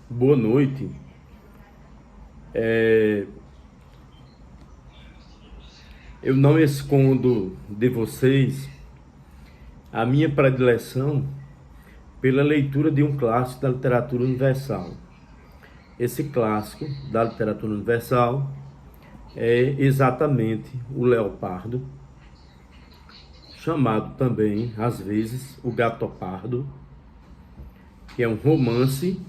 Boa noite. É, eu não escondo de vocês a minha predileção pela leitura de um clássico da literatura universal. Esse clássico da literatura universal é exatamente o Leopardo, chamado também, às vezes, o Gato Pardo, que é um romance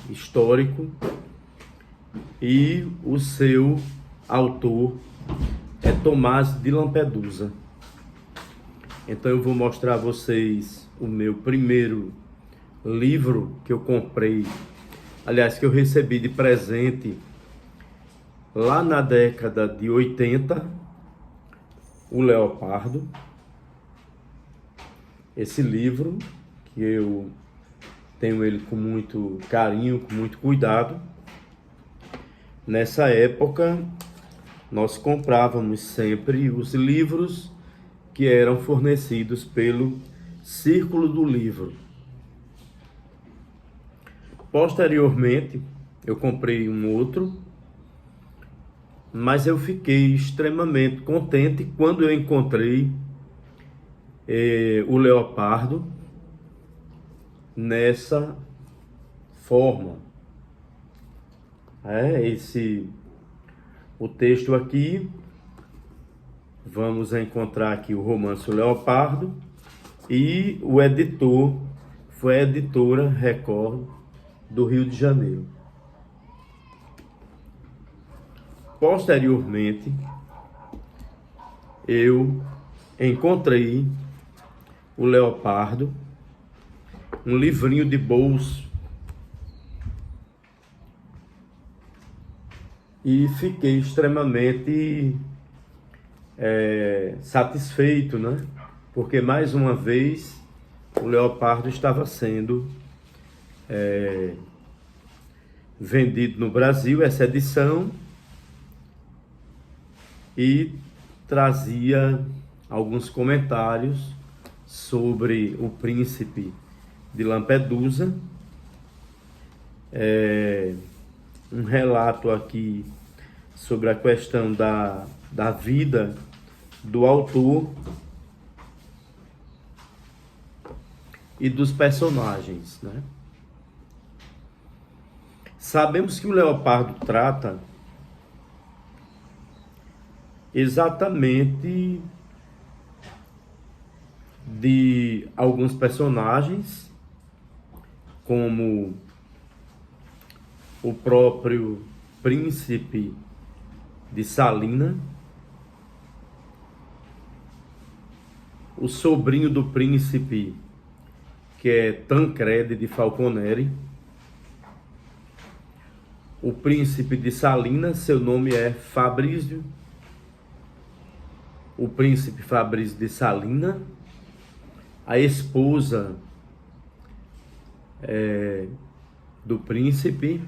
histórico, e o seu autor é Tomás de Lampedusa. Então eu vou mostrar a vocês o meu primeiro livro que eu comprei, aliás, que eu recebi de presente lá na década de 80, o Leopardo. Esse livro, que eu tenho ele com muito carinho, com muito cuidado. Nessa época, nós comprávamos sempre os livros que eram fornecidos pelo Círculo do Livro. Posteriormente, eu comprei um outro, mas eu fiquei extremamente contente quando eu encontrei o Leopardo nessa forma. O texto aqui, vamos encontrar aqui o romance O Leopardo, e o editor foi a editora Record do Rio de Janeiro. Posteriormente, eu encontrei o Leopardo, um livrinho de bolso, e fiquei extremamente satisfeito, né? Porque mais uma vez o Leopardo estava sendo vendido no Brasil, essa edição, e trazia alguns comentários sobre o príncipe de Lampedusa, um relato aqui sobre a questão da vida do autor e dos personagens, né? Sabemos que o Leopardo trata exatamente de alguns personagens, como o próprio príncipe de Salina, o sobrinho do príncipe, que é Tancredi de Falconeri. O príncipe de Salina, seu nome é Fabrício. O príncipe Fabrício de Salina, a esposa do príncipe,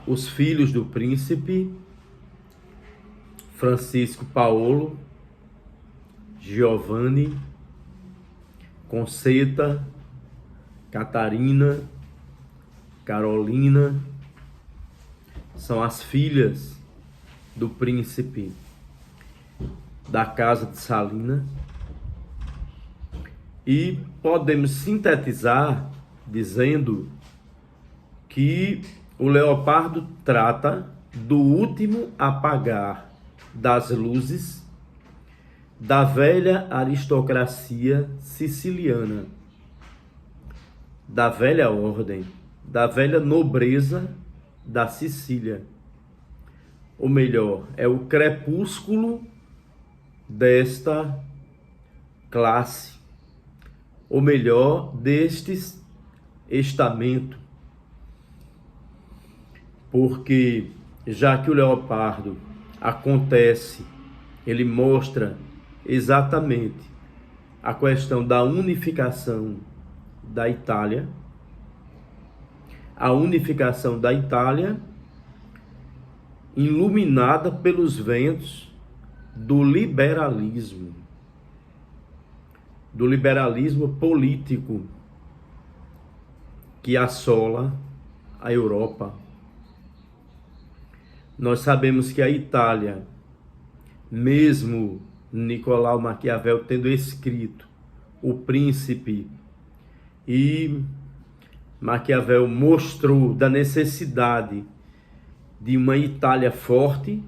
os filhos do príncipe, Francisco Paulo, Giovanni, Conceta, Catarina, Carolina, são as filhas do príncipe da casa de Salina. E podemos sintetizar dizendo que o Leopardo trata do último apagar das luzes da velha aristocracia siciliana, da velha ordem, da velha nobreza da Sicília. Ou melhor, é o crepúsculo desta classe, ou melhor, destes estamento. Porque já que o Leopardo acontece, ele mostra exatamente a questão da unificação da Itália, a unificação da Itália iluminada pelos ventos do liberalismo político, que assola a Europa. Nós sabemos que a Itália, mesmo Nicolau Maquiavel tendo escrito O Príncipe, e Maquiavel mostrou da necessidade de uma Itália forte,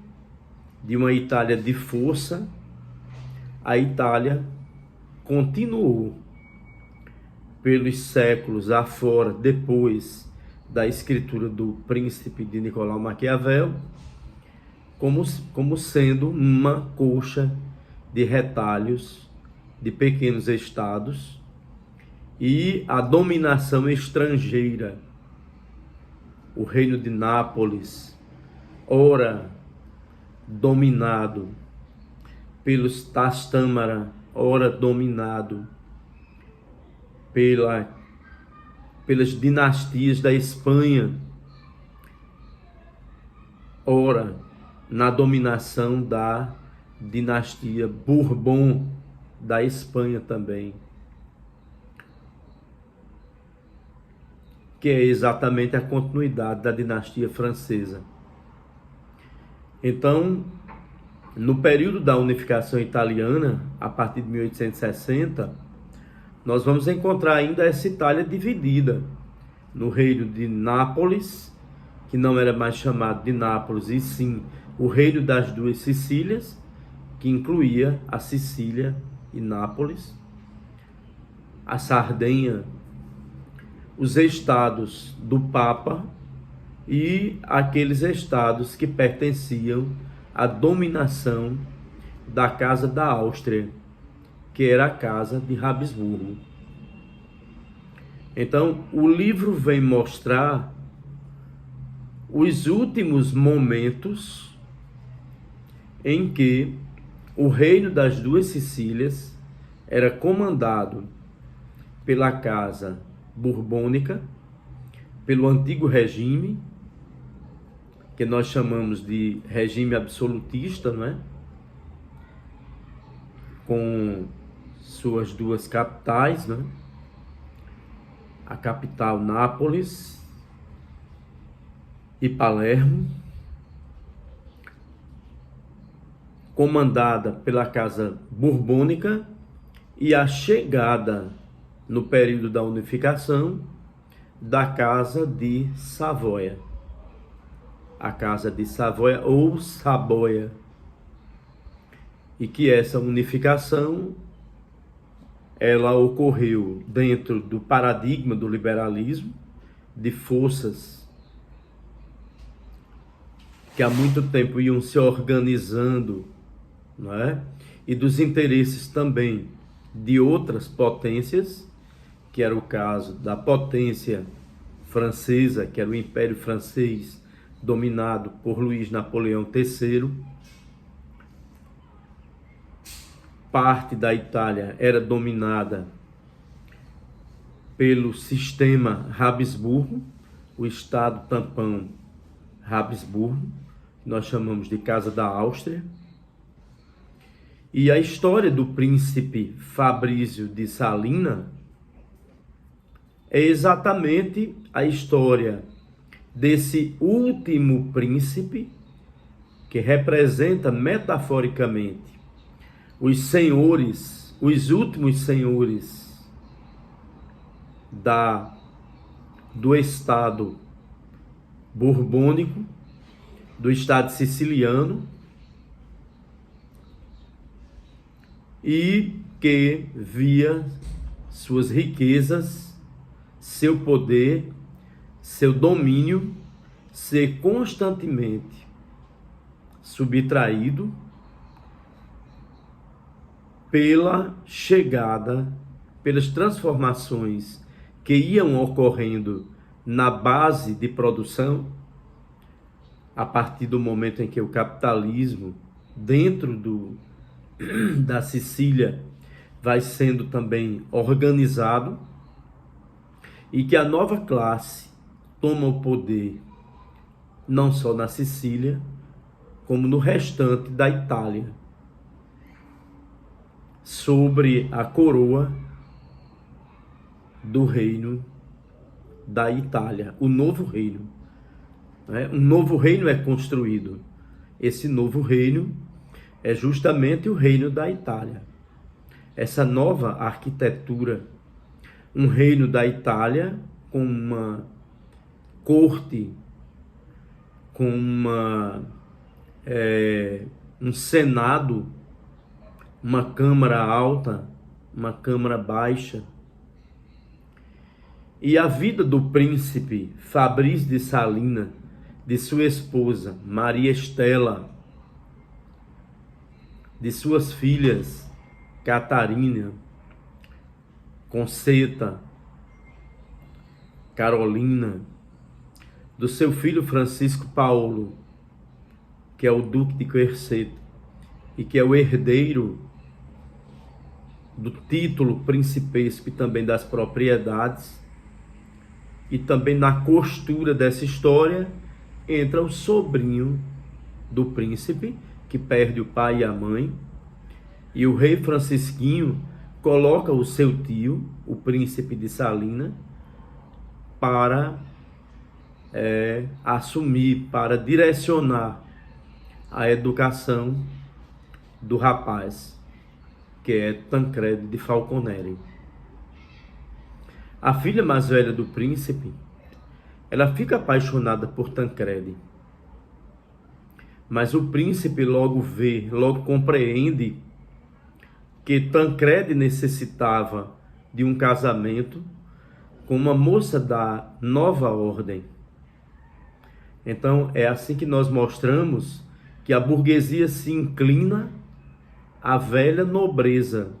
de uma Itália de força, a Itália continuou pelos séculos afora, depois da escritura do Príncipe de Nicolau Maquiavel, como sendo uma coxa de retalhos de pequenos estados e a dominação estrangeira. O reino de Nápoles, ora dominado pelos Trastámara, ora dominado pelas dinastias da Espanha, ora na dominação da dinastia Bourbon da Espanha também, que é exatamente a continuidade da dinastia francesa. Então, no período da unificação italiana, a partir de 1860, nós vamos encontrar ainda essa Itália dividida no reino de Nápoles, que não era mais chamado de Nápoles, e sim o reino das duas Sicílias, que incluía a Sicília e Nápoles, a Sardenha, os estados do Papa e aqueles estados que pertenciam à dominação da Casa da Áustria, que era a Casa de Habsburgo. Então, o livro vem mostrar os últimos momentos em que o reino das duas Sicílias era comandado pela Casa Borbônica, pelo antigo regime, que nós chamamos de regime absolutista, não é? Com suas duas capitais, né? A capital Nápoles e Palermo, comandada pela Casa Borbônica, e a chegada no período da unificação da Casa de Savoia, a Casa de Savoia ou Saboia, e que essa unificação ela ocorreu dentro do paradigma do liberalismo, de forças que há muito tempo iam se organizando, não é? E dos interesses também de outras potências, que era o caso da potência francesa, que era o Império Francês, dominado por Luís Napoleão III. Parte da Itália era dominada pelo sistema Habsburgo, o Estado tampão Habsburgo, que nós chamamos de Casa da Áustria. E a história do príncipe Fabrício de Salina é exatamente a história desse último príncipe, que representa metaforicamente os senhores, os últimos senhores do Estado borbônico, do Estado siciliano, e que via suas riquezas, seu poder, seu domínio ser constantemente subtraído pela chegada, pelas transformações que iam ocorrendo na base de produção, a partir do momento em que o capitalismo, dentro da Sicília, vai sendo também organizado, e que a nova classe toma o poder não só na Sicília, como no restante da Itália, sobre a coroa do reino da Itália, o novo reino. Né? Um novo reino é construído. Esse novo reino é justamente o reino da Itália. Essa nova arquitetura, um reino da Itália com uma corte, com um senado, uma câmara alta, uma câmara baixa. E a vida do príncipe Fabrício de Salina, de sua esposa Maria Estela, de suas filhas Catarina, Conceta, Carolina, do seu filho Francisco Paulo, que é o Duque de Querceto e que é o herdeiro do título principesco e também das propriedades. E também na costura dessa história entra o sobrinho do príncipe, que perde o pai e a mãe, e o rei Francisquinho coloca o seu tio, o príncipe de Salina, para assumir, para direcionar a educação do rapaz, que é Tancredo de Falconeri. A filha mais velha do príncipe, ela fica apaixonada por Tancredo, mas o príncipe logo vê, logo compreende que Tancredo necessitava de um casamento com uma moça da nova ordem. Então é assim que nós mostramos que a burguesia se inclina à velha nobreza.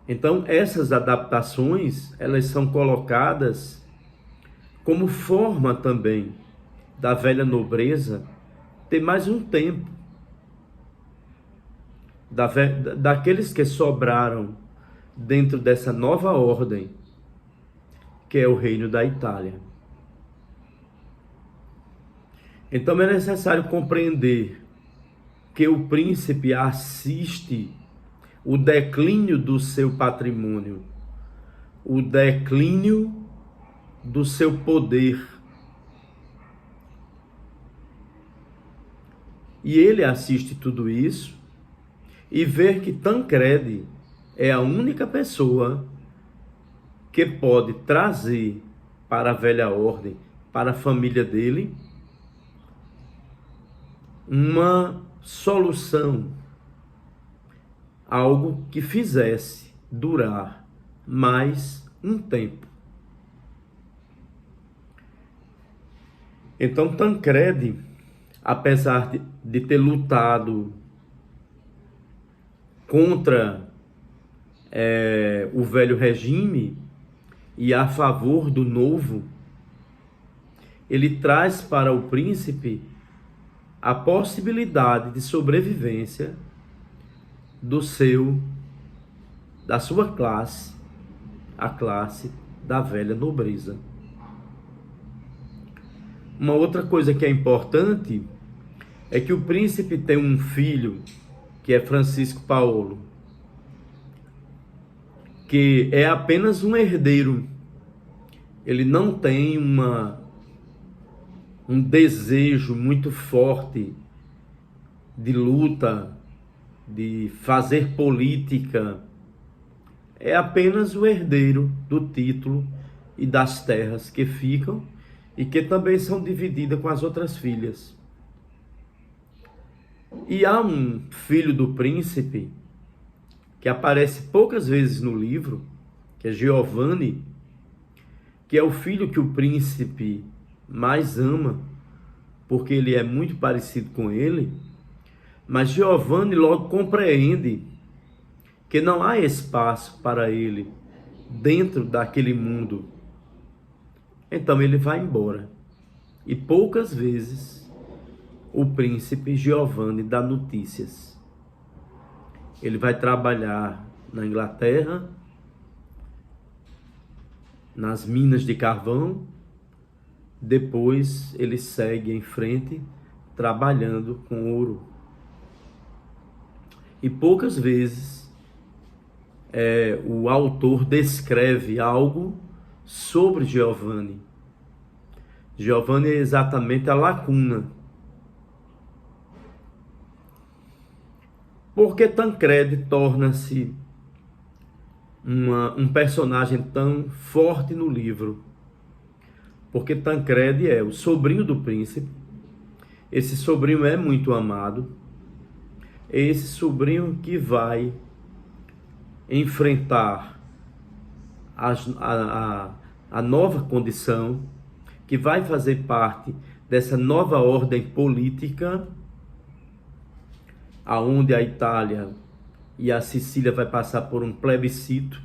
Então essas adaptações, elas são colocadas como forma também da velha nobreza ter mais um tempo, daqueles que sobraram dentro dessa nova ordem, que é o reino da Itália. Então é necessário compreender que o príncipe assiste o declínio do seu patrimônio, o declínio do seu poder. E ele assiste tudo isso e vê que Tancredo é a única pessoa que pode trazer para a velha ordem, para a família dele, uma solução, algo que fizesse durar mais um tempo. Então Tancredo, apesar de ter lutado contra o velho regime e a favor do novo, ele traz para o príncipe a possibilidade de sobrevivência da sua classe, a classe da velha nobreza. Uma outra coisa que é importante é que o príncipe tem um filho, que é Francisco Paulo, que é apenas um herdeiro. Ele não tem um desejo muito forte de luta, de fazer política. É apenas o herdeiro do título e das terras que ficam e que também são divididas com as outras filhas. E há um filho do príncipe que aparece poucas vezes no livro, que é Giovanni, que é o filho que o príncipe mais ama, porque ele é muito parecido com ele. Mas Giovanni logo compreende que não há espaço para ele dentro daquele mundo. Então ele vai embora. E poucas vezes o príncipe Giovanni dá notícias. Ele vai trabalhar na Inglaterra, nas minas de carvão. Depois ele segue em frente trabalhando com ouro. E poucas vezes o autor descreve algo sobre Giovanni. Giovanni é exatamente a lacuna. Porque Tancredi torna-se um personagem tão forte no livro? Porque Tancredi é o sobrinho do príncipe. Esse sobrinho é muito amado. É esse sobrinho que vai enfrentar a nova condição, que vai fazer parte dessa nova ordem política, aonde a Itália e a Sicília vai passar por um plebiscito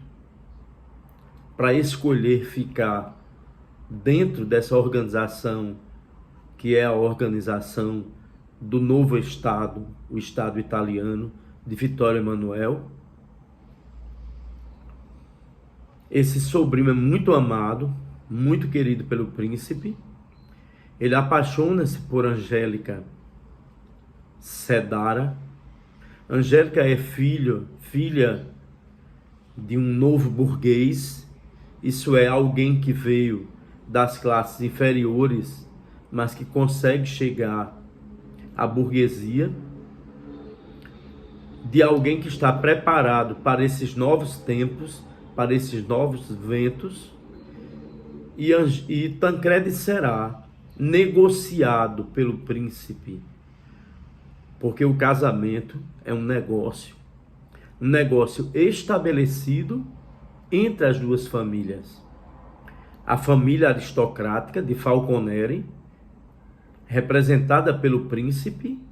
para escolher ficar dentro dessa organização, que é a organização do novo Estado, o Estado italiano de Vittorio Emanuele. Esse sobrinho é muito amado, muito querido pelo príncipe. Ele apaixona-se por Angélica Sedara. Angélica é filha de um novo burguês. Isso é, alguém que veio das classes inferiores, mas que consegue chegar à burguesia, de alguém que está preparado para esses novos tempos, para esses novos ventos, e Tancredi será negociado pelo príncipe, porque o casamento é um negócio estabelecido entre as duas famílias. A família aristocrática de Falconeri, representada pelo príncipe,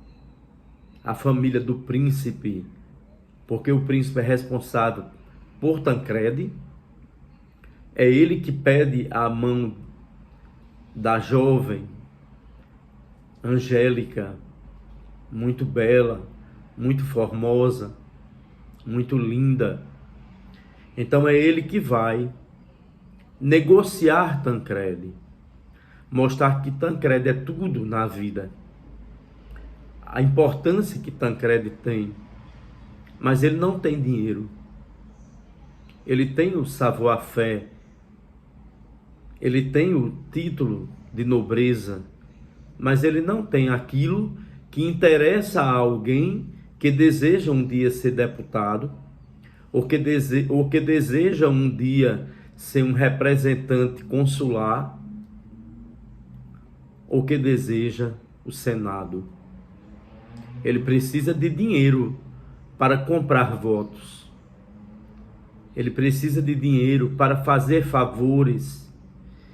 a família do príncipe, porque o príncipe é responsável por Tancredi, é ele que pede a mão da jovem Angélica, muito bela, muito formosa, muito linda. Então é ele que vai negociar Tancredi, mostrar que Tancredi é tudo na vida, a importância que Tancredi tem, mas ele não tem dinheiro. Ele tem o savoir-faire, ele tem o título de nobreza, mas ele não tem aquilo que interessa a alguém que deseja um dia ser deputado, ou que deseja um dia ser um representante consular, ou que deseja o Senado. Ele precisa de dinheiro para comprar votos. Ele precisa de dinheiro para fazer favores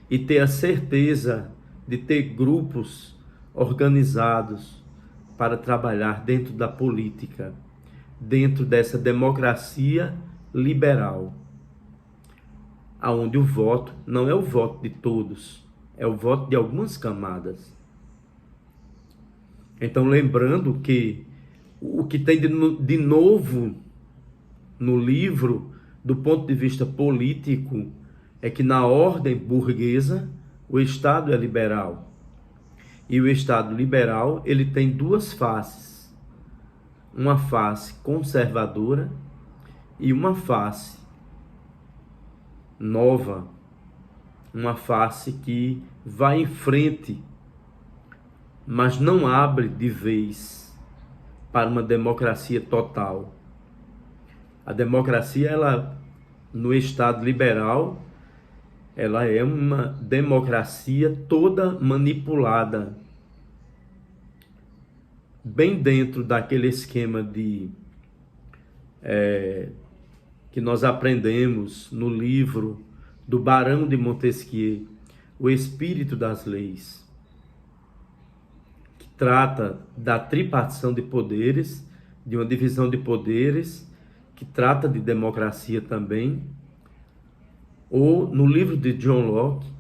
e ter a certeza de ter grupos organizados para trabalhar dentro da política, dentro dessa democracia liberal, aonde o voto não é o voto de todos, é o voto de algumas camadas. Então, lembrando que o que tem de novo no livro, do ponto de vista político, é que na ordem burguesa o Estado é liberal. E o Estado liberal, ele tem duas faces. Uma face conservadora e uma face nova. Uma face que vai em frente, mas não abre de vez para uma democracia total. A democracia, ela, no Estado liberal, ela é uma democracia toda manipulada, bem dentro daquele esquema que nós aprendemos no livro do Barão de Montesquieu, O Espírito das Leis, que trata da tripartição de poderes, de uma divisão de poderes, que trata de democracia também. Ou no livro de John Locke,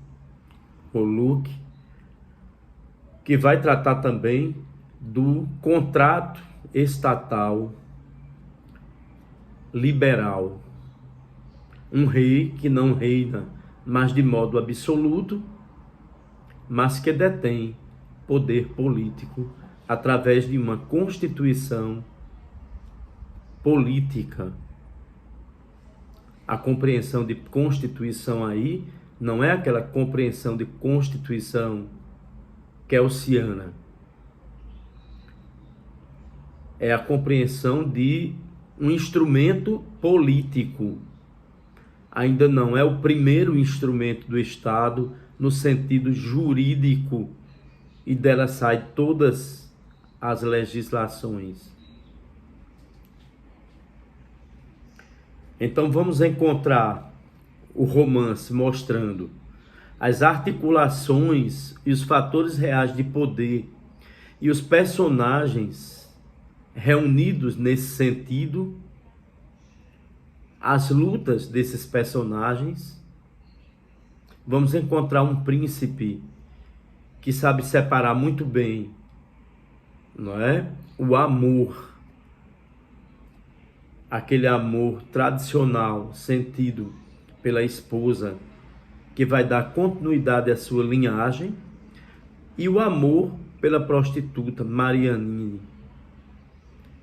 ou Locke, que vai tratar também do contrato estatal liberal. Um rei que não reina, mas de modo absoluto, mas que detém poder político através de uma constituição política. A compreensão de constituição aí Não é aquela compreensão de constituição kelsiana. É a compreensão de um instrumento político. Ainda não é o primeiro instrumento do Estado no sentido jurídico, e dela saem todas as legislações. Então vamos encontrar o romance mostrando as articulações e os fatores reais de poder e os personagens reunidos nesse sentido, as lutas desses personagens. Vamos encontrar um príncipe que sabe separar muito bem, não é? O amor, aquele amor tradicional sentido pela esposa, que vai dar continuidade à sua linhagem, e o amor pela prostituta Marianine,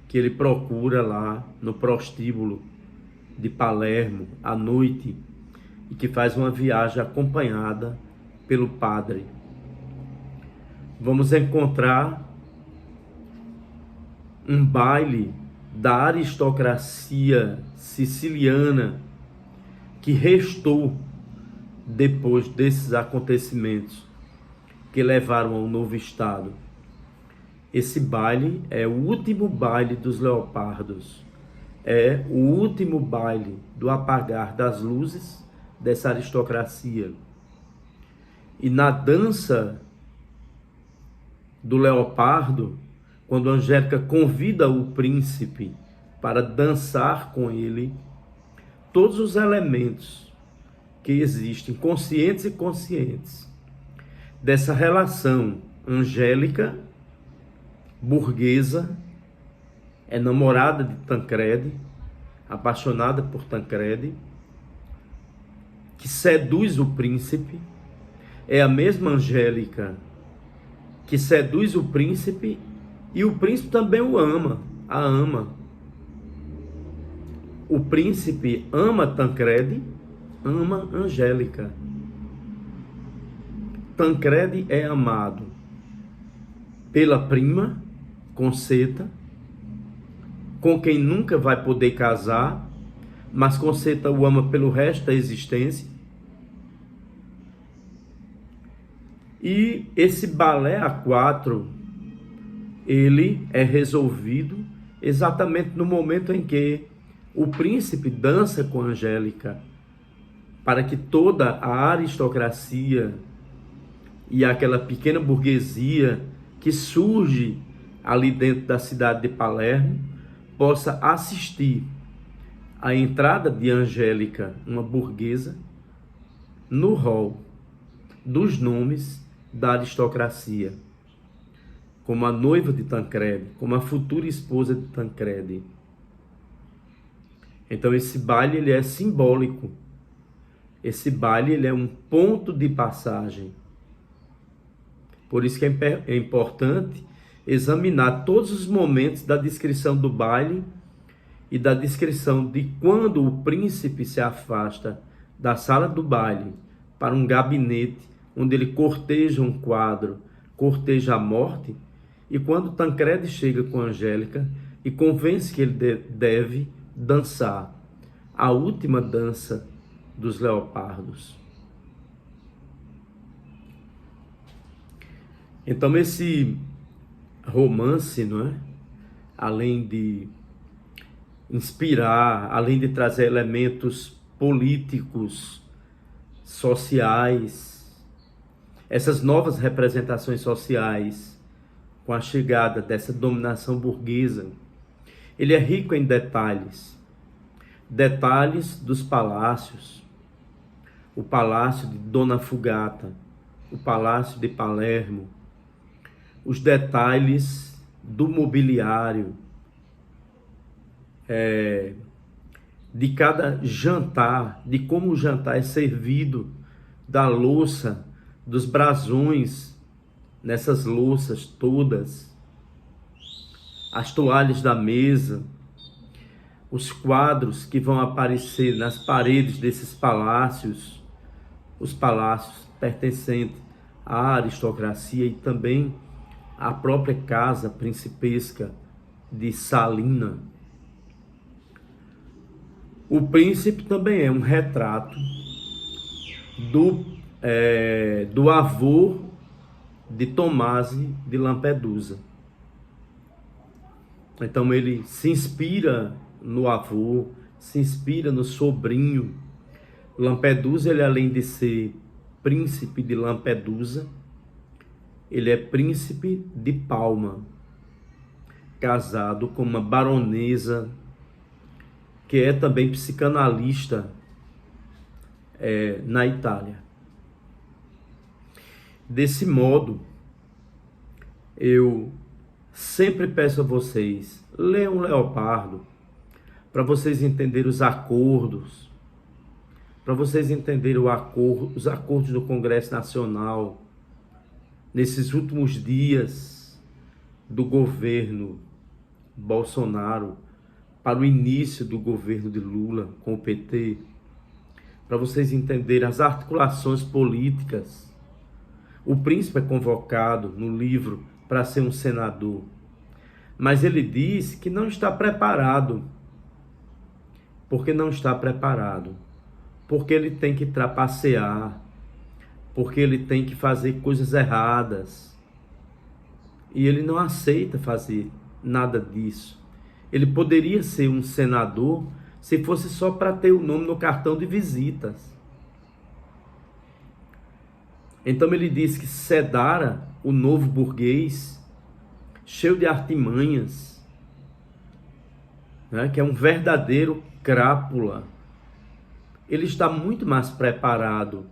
que ele procura lá no prostíbulo de Palermo à noite, e que faz uma viagem acompanhada pelo padre. Vamos encontrar um baile da aristocracia siciliana que restou depois desses acontecimentos que levaram ao novo Estado. Esse baile é o último baile dos leopardos, é o último baile do apagar das luzes dessa aristocracia. E na dança do leopardo, quando Angélica convida o príncipe para dançar com ele, todos os elementos que existem, conscientes e inconscientes, dessa relação angélica, burguesa, enamorada de Tancredi, apaixonada por Tancredi, que seduz o príncipe, é a mesma Angélica que seduz o príncipe, e o príncipe também a ama. O príncipe ama Tancredi, ama Angélica. Tancredi é amado pela prima, Conceta, com quem nunca vai poder casar, mas Conceta o ama pelo resto da existência. E esse balé a quatro, ele é resolvido exatamente no momento em que o príncipe dança com Angélica, para que toda a aristocracia e aquela pequena burguesia que surge ali dentro da cidade de Palermo possa assistir à entrada de Angélica, uma burguesa, no rol dos nomes da aristocracia, como a noiva de Tancredi, como a futura esposa de Tancredi. Então esse baile ele é simbólico. Esse baile ele é um ponto de passagem. Por isso que é importante examinar todos os momentos da descrição do baile e da descrição de quando o príncipe se afasta da sala do baile para um gabinete onde ele corteja um quadro, corteja a morte, e quando Tancredi chega com Angélica e convence que ele deve dançar a última dança dos leopardos. Então esse romance, não é? Além de inspirar, além de trazer elementos políticos, sociais, essas novas representações sociais, com a chegada dessa dominação burguesa, ele é rico em detalhes. Detalhes dos palácios, o palácio de Dona Fugata, o palácio de Palermo, os detalhes do mobiliário, de cada jantar, de como o jantar é servido, da louça, dos brasões, nessas louças todas, as toalhas da mesa, os quadros que vão aparecer nas paredes desses palácios, os palácios pertencentes à aristocracia e também à própria casa principesca de Salina. O príncipe também é um retrato do avô de Tomasi de Lampedusa. Então ele se inspira no avô, se inspira no sobrinho. Lampedusa, ele além de ser príncipe de Lampedusa, ele é príncipe de Palma, casado com uma baronesa que é também psicanalista na Itália. Desse modo, eu sempre peço a vocês, leiam Leopardo, para vocês entenderem os acordos, para vocês entenderem os acordos do Congresso Nacional, nesses últimos dias do governo Bolsonaro, para o início do governo de Lula com o PT, para vocês entenderem as articulações políticas. O príncipe é convocado no livro para ser um senador, mas ele diz que não está preparado. Porque não está preparado, porque ele tem que trapacear, porque ele tem que fazer coisas erradas, e ele não aceita fazer nada disso. Ele poderia ser um senador se fosse só para ter o nome no cartão de visitas. Então ele diz que Cedara, o novo burguês, cheio de artimanhas, que é um verdadeiro crápula, ele está muito mais preparado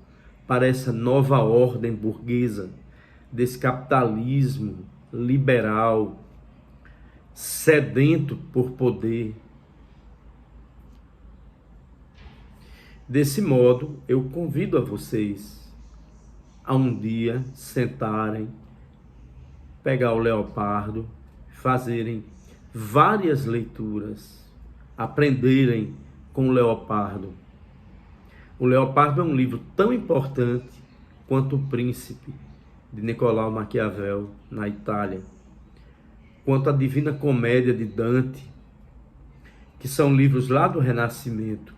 para essa nova ordem burguesa, desse capitalismo liberal, sedento por poder. Desse modo, eu convido a vocês a um dia sentarem, pegar o Leopardo, fazerem várias leituras, aprenderem com o Leopardo. O Leopardo é um livro tão importante quanto O Príncipe, de Nicolau Maquiavel, na Itália, quanto a Divina Comédia de Dante, que são livros lá do Renascimento.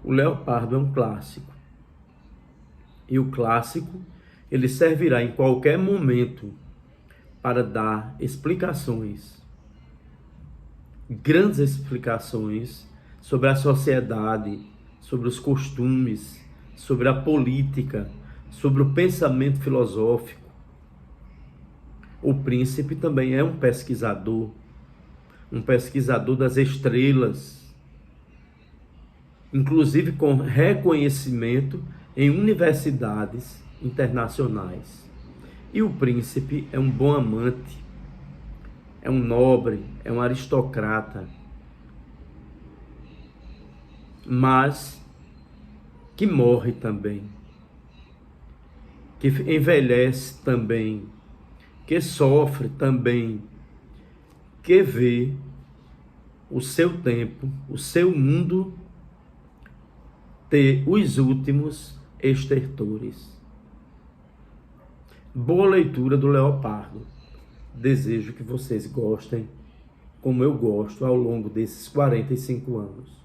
O Leopardo é um clássico. E o clássico, ele servirá em qualquer momento para dar explicações, grandes explicações sobre a sociedade, sobre os costumes, sobre a política, sobre o pensamento filosófico. O príncipe também é um pesquisador das estrelas, inclusive com reconhecimento em universidades internacionais. E o príncipe é um bom amante, é um nobre, é um aristocrata, mas que morre também, que envelhece também, que sofre também, que vê o seu tempo, o seu mundo ter os últimos estertores. Boa leitura do Leopardo. Desejo que vocês gostem, como eu gosto, ao longo desses 45 anos.